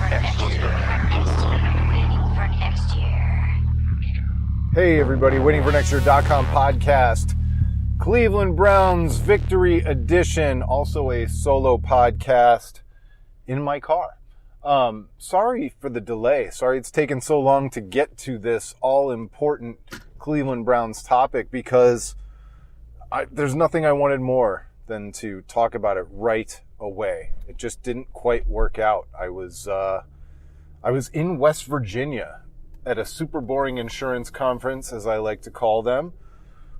Hey everybody, waitingfornextyear.com podcast, Cleveland Browns Victory Edition, also a solo podcast in my car. Sorry for the delay. Sorry it's taken so long to get to this all-important Cleveland Browns topic because there's nothing I wanted more than to talk about it right away. It just didn't quite work out. I was in West Virginia at a super boring insurance conference, as I like to call them,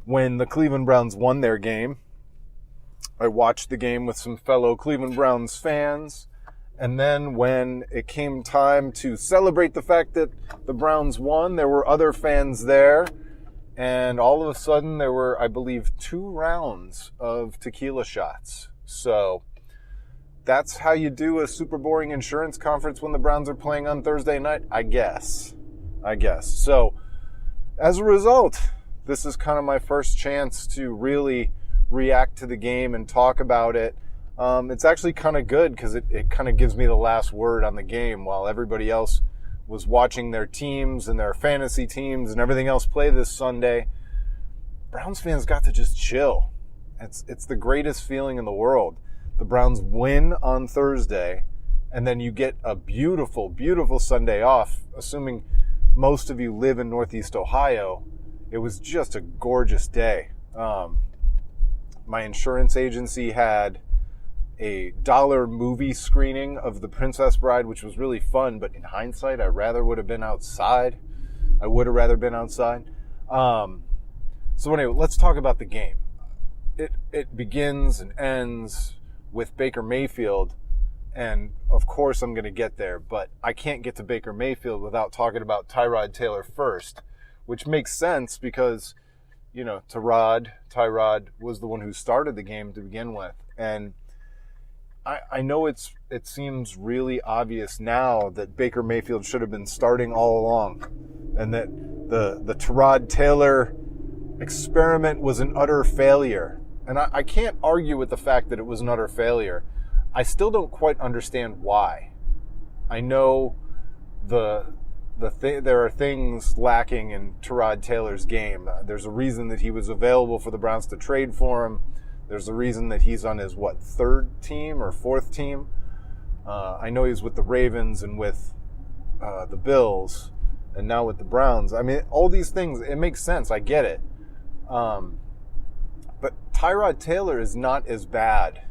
when the Cleveland Browns won their game. I watched the game with some fellow Cleveland Browns fans, and then when it came time to celebrate the fact that the Browns won, there were other fans there, and all of a sudden there were, I believe, 2 rounds of tequila shots. So that's how you do a super boring insurance conference when the Browns are playing on Thursday night, I guess. So, as a result, this is kind of my first chance to really react to the game and talk about it. It's actually kind of good because it kind of gives me the last word on the game while everybody else was watching their teams and their fantasy teams and everything else play this Sunday. Browns fans got to just chill. It's the greatest feeling in the world. The Browns win on Thursday, and then you get a beautiful, beautiful Sunday off, assuming most of you live in Northeast Ohio. It was just a gorgeous day. My insurance agency had a $1 movie screening of The Princess Bride, which was really fun, but in hindsight, I would have been outside. So anyway, let's talk about the game. It begins and ends with Baker Mayfield, and of course I'm going to get there, but I can't get to Baker Mayfield without talking about Tyrod Taylor first, which makes sense because, you know, Tyrod was the one who started the game to begin with. And I know it seems really obvious now that Baker Mayfield should have been starting all along, and that the Tyrod Taylor experiment was an utter failure. And I can't argue with the fact that it was an utter failure. I still don't quite understand why. I know there are things lacking in Tyrod Taylor's game. There's a reason that he was available for the Browns to trade for him. There's a reason that he's on his, 3rd team or 4th team? I know he's with the Ravens and with the Bills and now with the Browns. I mean, all these things, it makes sense. I get it. But Tyrod Taylor is not as bad,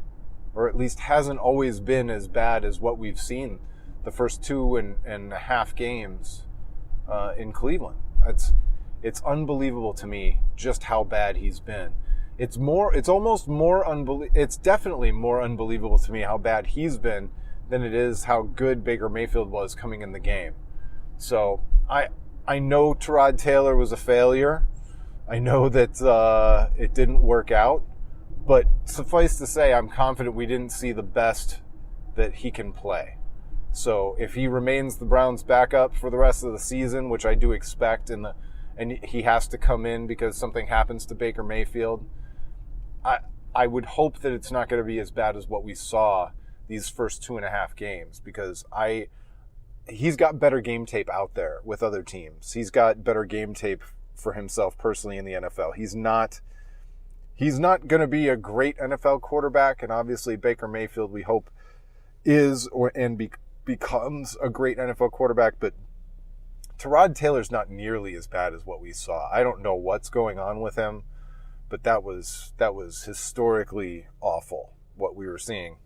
or at least hasn't always been as bad as what we've seen the first 2.5 games in Cleveland. It's unbelievable to me just how bad he's been. It's definitely more unbelievable to me how bad he's been than it is how good Baker Mayfield was coming in the game. So I know Tyrod Taylor was a failure. I know that it didn't work out, but suffice to say, I'm confident we didn't see the best that he can play. So if he remains the Browns' backup for the rest of the season, which I do expect, and he has to come in because something happens to Baker Mayfield, I would hope that it's not going to be as bad as what we saw these first 2.5 games, because he's got better game tape out there with other teams. He's got better game tape for himself personally in the NFL. He's not going to be a great NFL quarterback, and obviously Baker Mayfield, we hope, becomes a great NFL quarterback, but Tyrod Taylor's not nearly as bad as what we saw. I don't know what's going on with him, but that was historically awful what we were seeing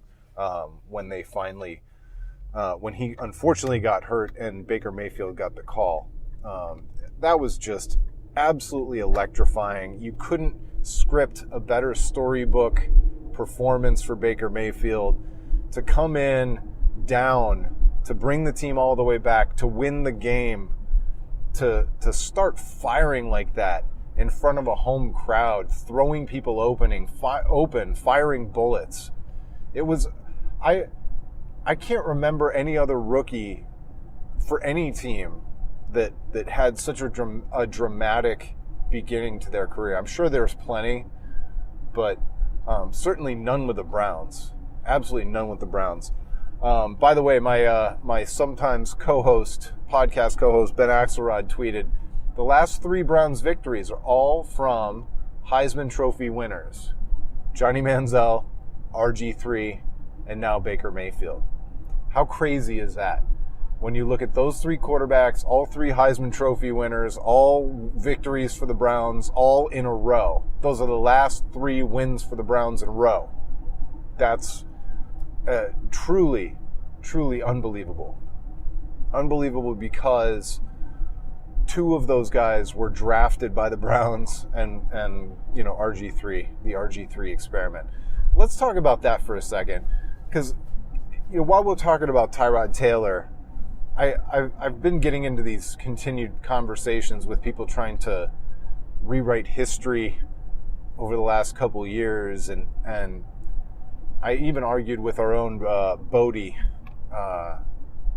when he unfortunately got hurt and Baker Mayfield got the call. That was just absolutely electrifying. You couldn't script a better storybook performance for Baker Mayfield to come in down, to bring the team all the way back, to win the game, to start firing like that in front of a home crowd, throwing people open, firing bullets. It was, I can't remember any other rookie for any team that had such a dramatic beginning to their career. I'm sure there's plenty, but certainly none with the Browns. Absolutely none with the Browns. By the way, my sometimes podcast co-host Ben Axelrod tweeted, the last 3 Browns victories are all from Heisman Trophy winners. Johnny Manziel, RG3, and now Baker Mayfield. How crazy is that? When you look at those 3 quarterbacks, all 3 Heisman Trophy winners, all victories for the Browns, all in a row. Those are the last 3 wins for the Browns in a row. That's truly, truly unbelievable. Unbelievable because 2 of those guys were drafted by the Browns and RG3, the RG3 experiment. Let's talk about that for a second, because while we're talking about Tyrod Taylor, I've been getting into these continued conversations with people trying to rewrite history over the last couple of years, and I even argued with our own Bodie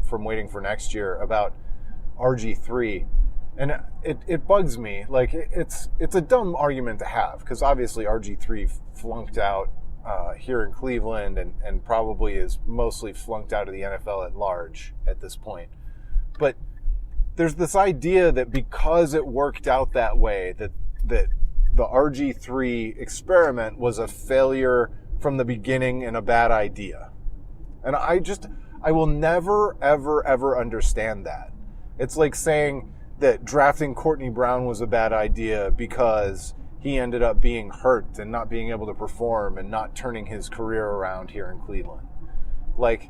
from Waiting for Next Year about RG3, and it bugs me. Like, it's a dumb argument to have, because obviously RG3 flunked out here in Cleveland and probably is mostly flunked out of the NFL at large at this point. But there's this idea that because it worked out that way, that the RG3 experiment was a failure from the beginning and a bad idea. And I will never, ever, ever understand that. It's like saying that drafting Courtney Brown was a bad idea because he ended up being hurt and not being able to perform and not turning his career around here in Cleveland. Like,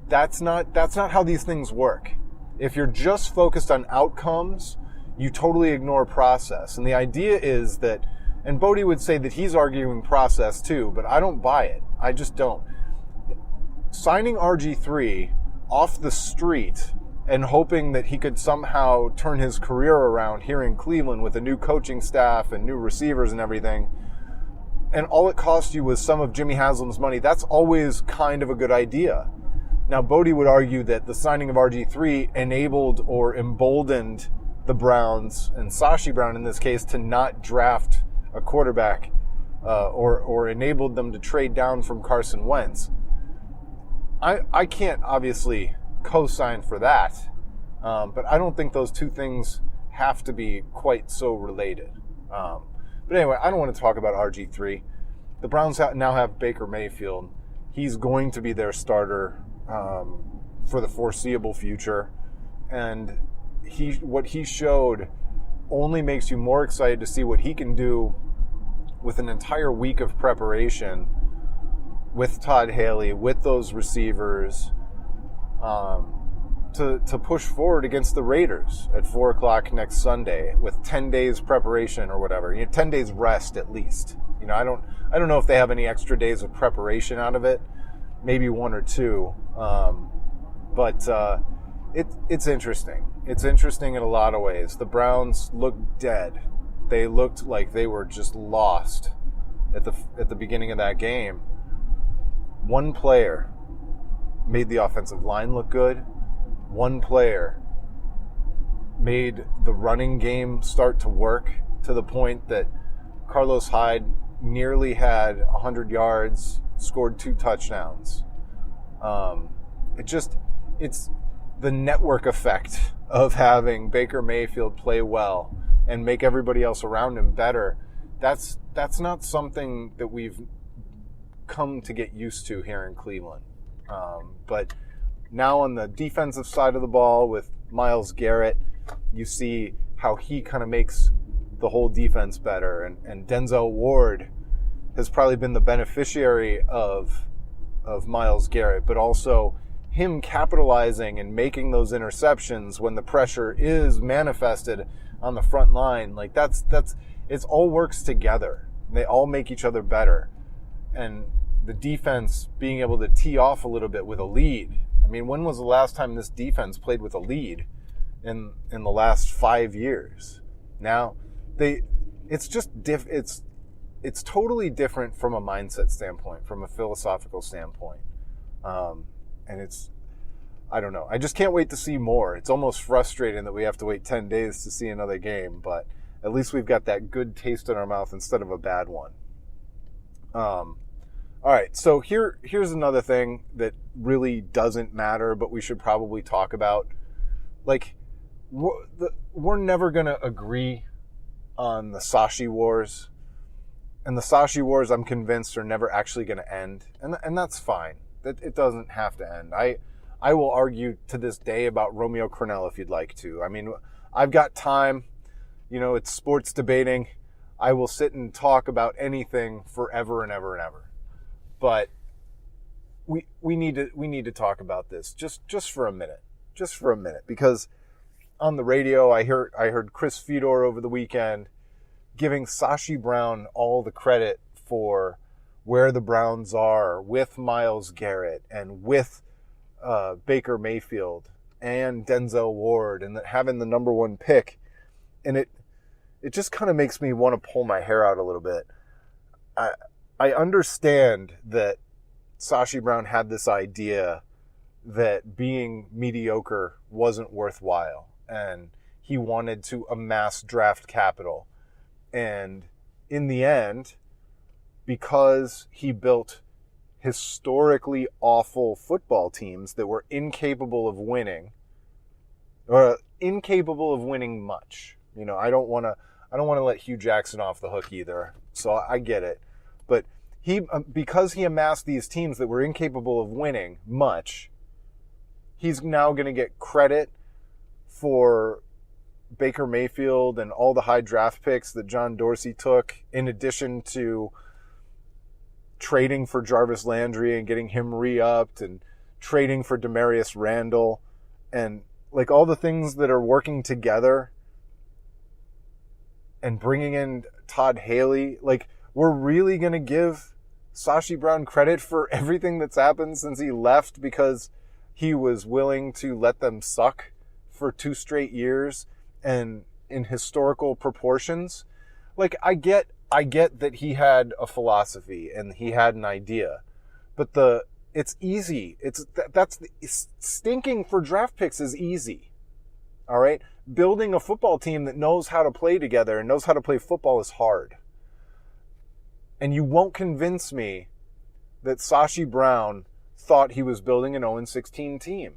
that's not how these things work. If you're just focused on outcomes, you totally ignore process. And the idea is that, and Bodie would say that he's arguing process too, but I don't buy it. I just don't. Signing RG3 off the street and hoping that he could somehow turn his career around here in Cleveland with a new coaching staff and new receivers and everything, and all it cost you was some of Jimmy Haslam's money, that's always kind of a good idea. Now, Bodie would argue that the signing of RG3 enabled or emboldened the Browns, and Sashi Brown in this case, to not draft a quarterback or enabled them to trade down from Carson Wentz. I can't obviously co-sign for that, but I don't think those two things have to be quite so related. But anyway, I don't want to talk about RG3. The Browns now have Baker Mayfield. He's going to be their starter for the foreseeable future, and what he showed only makes you more excited to see what he can do with an entire week of preparation with Todd Haley, with those receivers, to push forward against the Raiders at 4 o'clock next Sunday with 10 days preparation or whatever. 10 days rest at least. I don't know if they have any extra days of preparation out of it. Maybe 1 or 2. But it's interesting. It's interesting in a lot of ways. The Browns looked dead. They looked like they were just lost at the beginning of that game. One player made the offensive line look good. One player made the running game start to work to the point that Carlos Hyde nearly had 100 yards, scored 2 touchdowns. It's the network effect of having Baker Mayfield play well and make everybody else around him better. That's not something that we've come to get used to here in Cleveland. But now on the defensive side of the ball with Myles Garrett, you see how he kind of makes the whole defense better. And Denzel Ward has probably been the beneficiary of Myles Garrett, but also him capitalizing and making those interceptions when the pressure is manifested on the front line. Like it all works together. They all make each other better. And the defense being able to tee off a little bit with a lead. I mean, when was the last time this defense played with a lead in the last 5 years? Now, it's totally different from a mindset standpoint, from a philosophical standpoint. And I don't know. I just can't wait to see more. It's almost frustrating that we have to wait 10 days to see another game, but at least we've got that good taste in our mouth instead of a bad one. All right, so here's another thing that really doesn't matter, but we should probably talk about. Like, we're never going to agree on the Sashi Wars. And the Sashi Wars, I'm convinced, are never actually going to end. And that's fine. It doesn't have to end. I will argue to this day about Romeo Crennel if you'd like to. I mean, I've got time. You know, it's sports debating. I will sit and talk about anything forever and ever and ever. But we need to talk about this just for a minute. Just for a minute. Because on the radio, I heard Chris Fedor over the weekend giving Sashi Brown all the credit for where the Browns are with Myles Garrett and with Baker Mayfield and Denzel Ward and having the number one pick. And it just kind of makes me want to pull my hair out a little bit. I understand that Sashi Brown had this idea that being mediocre wasn't worthwhile and he wanted to amass draft capital. And in the end, because he built historically awful football teams that were incapable of winning much. You know, I don't want to let Hugh Jackson off the hook either. So I get it. But because he amassed these teams that were incapable of winning much, he's now going to get credit for Baker Mayfield and all the high draft picks that John Dorsey took, in addition to trading for Jarvis Landry and getting him re-upped and trading for Demarius Randall and like all the things that are working together and bringing in Todd Haley. Like, we're really going to give Sashi Brown credit for everything that's happened since he left because he was willing to let them suck for 2 straight years and in historical proportions. Like, I get that he had a philosophy and he had an idea, but it's easy. Stinking for draft picks is easy. All right. Building a football team that knows how to play together and knows how to play football is hard. And you won't convince me that Sashi Brown thought he was building an 0-16 team.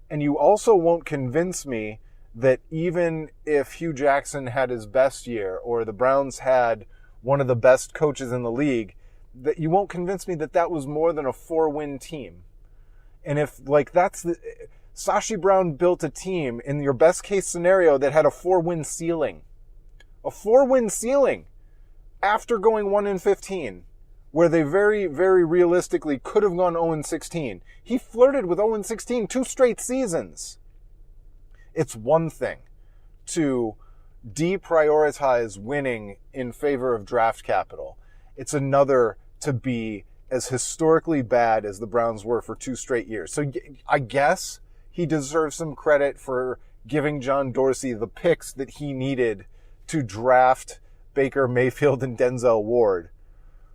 And you also won't convince me that even if Hugh Jackson had his best year or the Browns had one of the best coaches in the league, that you won't convince me that that was more than a 4-win team. And if Sashi Brown built a team in your best case scenario that had a 4-win ceiling. A 4-win ceiling after going 1-15, where they very, very realistically could have gone 0-16. He flirted with 0-16 2 straight seasons. It's one thing to deprioritize winning in favor of draft capital. It's another to be as historically bad as the Browns were for 2 straight years. So I guess he deserves some credit for giving John Dorsey the picks that he needed to draft Baker Mayfield and Denzel Ward.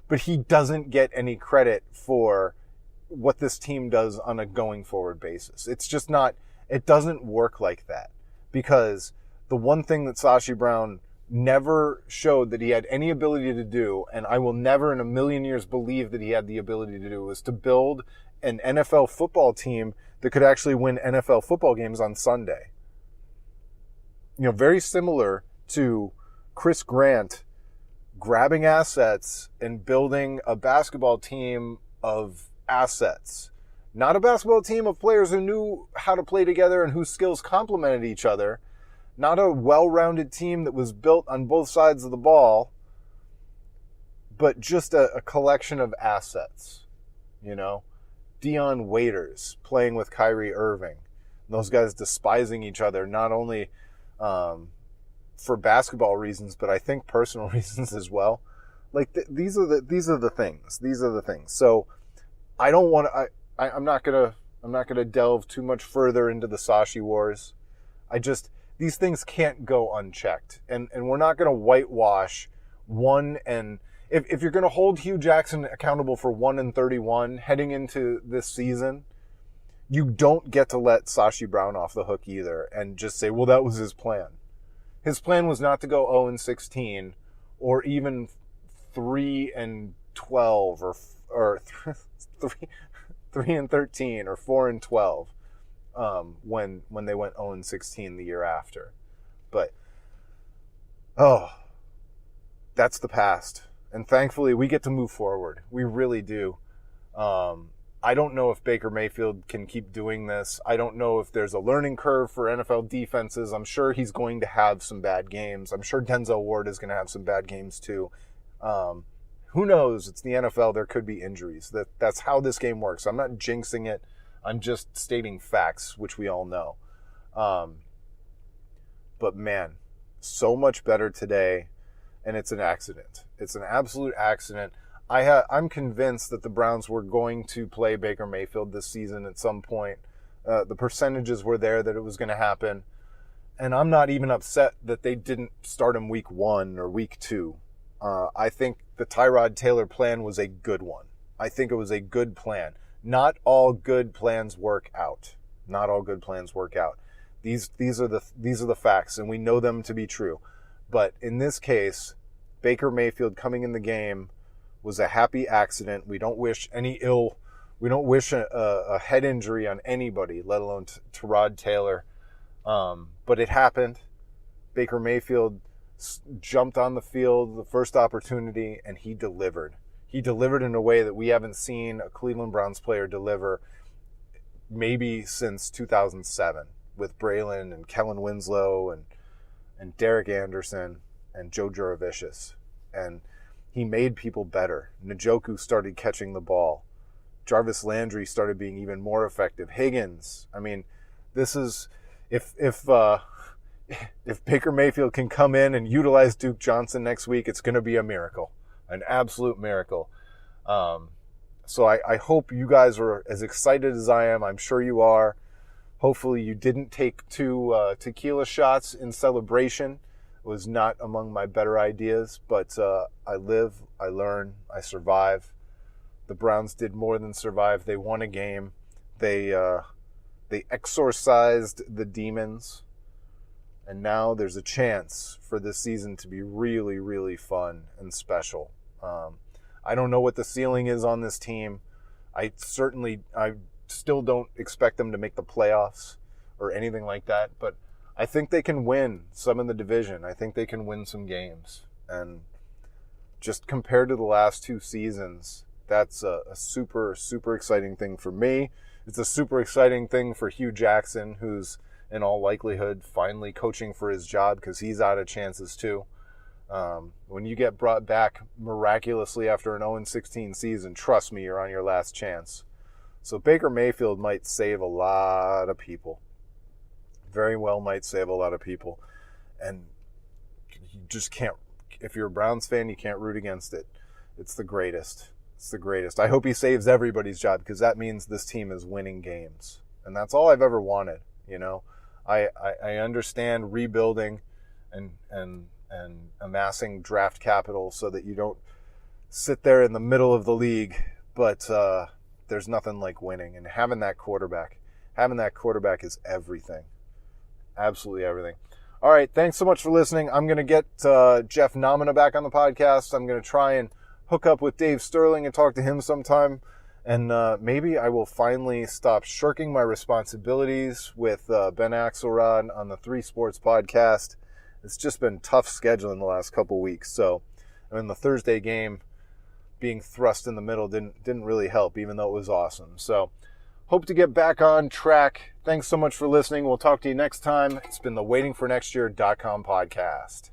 But he doesn't get any credit for what this team does on a going forward basis. It's just not, it doesn't work like that. Because the one thing that Sashi Brown never showed that he had any ability to do, and I will never in a million years believe that he had the ability to do, was to build an NFL football team that could actually win NFL football games on Sunday. You know, very similar to Chris Grant grabbing assets and building a basketball team of assets. Not a basketball team of players who knew how to play together and whose skills complemented each other. Not a well-rounded team that was built on both sides of the ball, but just a collection of assets. You know, Dion Waiters playing with Kyrie Irving. Those guys despising each other, not only for basketball reasons, but I think personal reasons as well. Like these are the things. These are the things. So I don't want to. I'm not gonna delve too much further into the Sashi Wars. These things can't go unchecked, and we're not gonna whitewash one. And if you're gonna hold Hugh Jackson accountable for 1-31 heading into this season, you don't get to let Sashi Brown off the hook either, and just say, well, that was his plan. His plan was not to go 0-16 or even 3-12 or or 3-13 or 4-12 when they went 0-16 the year after. But that's the past, and thankfully we get to move forward. We really do. I don't know if Baker Mayfield can keep doing this. I don't know if there's a learning curve for NFL defenses. I'm sure he's going to have some bad games. I'm sure Denzel Ward is going to have some bad games too. Who knows? It's the NFL. There could be injuries. That's how this game works. I'm not jinxing it. I'm just stating facts, which we all know. But man, so much better today, and it's an accident. It's an absolute accident. I'm convinced that the Browns were going to play Baker Mayfield this season at some point. The percentages were there that it was going to happen. And I'm not even upset that they didn't start him week 1 or week 2. I think the Tyrod Taylor plan was a good one. I think it was a good plan. Not all good plans work out. Not all good plans work out. These are the facts, and we know them to be true. But in this case, Baker Mayfield coming in the game was a happy accident. We don't wish any ill. We don't wish a head injury on anybody, let alone Tyrod Taylor. But it happened. Baker Mayfield jumped on the field the first opportunity, and he delivered. He delivered in a way that we haven't seen a Cleveland Browns player deliver maybe since 2007 with Braylon and Kellen Winslow and Derek Anderson and Joe Juravicius. And he made people better. Njoku started catching the ball. Jarvis Landry started being even more effective. Higgins. I mean, this is if Baker Mayfield can come in and utilize Duke Johnson next week, it's going to be a miracle, an absolute miracle. So I hope you guys are as excited as I am. I'm sure you are. Hopefully you didn't take 2 tequila shots in celebration. It was not among my better ideas, but I live, I learn, I survive. The Browns did more than survive. They won a game. They exorcised the demons. And now there's a chance for this season to be really, really fun and special. I don't know what the ceiling is on this team. I still don't expect them to make the playoffs or anything like that, but I think they can win some in the division. I think they can win some games. And just compared to the last 2 seasons, that's a super, super exciting thing for me. It's a super exciting thing for Hugh Jackson, who's in all likelihood finally coaching for his job because he's out of chances too. When you get brought back miraculously after an 0-16 season, trust me, you're on your last chance. So Baker Mayfield might save a lot of people. Very well might save a lot of people. And you just can't, if you're a Browns fan, you can't root against it. It's the greatest. It's the greatest. I hope he saves everybody's job because that means this team is winning games. And that's all I've ever wanted, you know. I understand rebuilding and amassing draft capital so that you don't sit there in the middle of the league, but there's nothing like winning. And having that quarterback is everything. Absolutely everything. All right, thanks so much for listening. I'm going to get Jeff Nomina back on the podcast. I'm going to try and hook up with Dave Sterling and talk to him sometime. And maybe I will finally stop shirking my responsibilities with Ben Axelrod on the 3 Sports podcast. It's just been tough scheduling the last couple weeks. So, I mean, the Thursday game being thrust in the middle didn't really help, even though it was awesome. So, hope to get back on track. Thanks so much for listening. We'll talk to you next time. It's been the waitingfornextyear.com podcast.